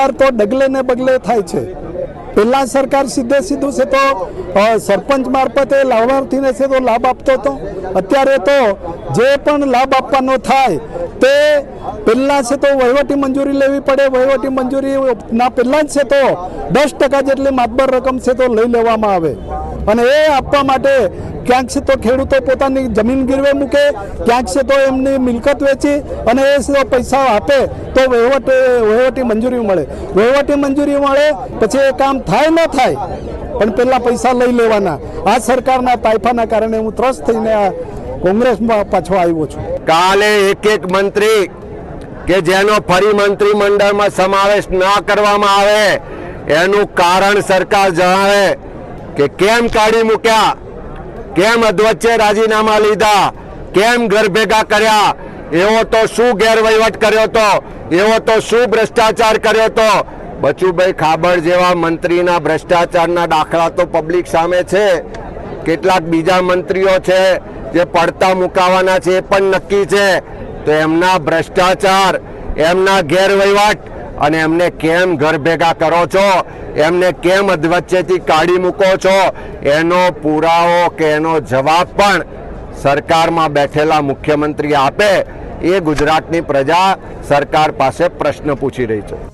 सरकार तो डगले ने बगले थाय छे। पहला सरकार सीधे सीधू से तो सरपंच मार्फते लाभार्थी ने से तो लाभ आपतो तो अत्यारे तो जे पण लाभ आपवानो थाय ते पहला से तो वहीवटी मंजूरी लेवी पड़े। वहीवटी मंजूरी ना पहला से तो 10% जेटली मातबर रकम से तो लई लेवामां आवे अने ए आपवा माटे क्यांक से तो खेडूतो पोतानी जमीन गिरवे मूके, क्यांक से तो एमनी मिलकत वेची अने ए पैसा आपे तो वहीवटी मंजूरी मळे। वहीवटी मंजूरी मळे पछी ए काम थाय न थाय पण पेला पैसा लई लेवाना। आ सरकारना ताइफाना कारणे हूँ त्रस्त थईने आ कोंग्रेसमां पाछो आव्यो छुं। काले एक मंत्री के जेनो फरी मंत्रिमंडळमां समावेश न करवामां आवे एनुं कारण सरकार जणावे के केम काढी मूक्या, केम अधवच्चे राजीनामा लीधा, केम घर भेगा कर्या, एवो तो शू गैरवहीवट कर्यो तो, एवो तो शू भ्रष्टाचार कर्यो तो। बचुभाई खाबड़ जेवा मंत्रीना भ्रष्टाचारना दाखला तो पब्लिक सामे छे। કેટલાક બીજા મંત્રીઓ છે જે પડતા મુકાવાના છે એ પણ નક્કી છે। તો એમના ભ્રષ્ટાચાર, એમના ગેરવહીવટ અને એમને કેમ ઘર ભેગા કરો છો, એમને કેમ અધવચ્ચેથી કાઢી મૂકો છો, એનો પુરાવો કે એનો જવાબ પણ સરકારમાં બેઠેલા મુખ્યમંત્રી આપે। એ ગુજરાતની પ્રજા સરકાર પાસે પ્રશ્ન પૂછી રહી છે।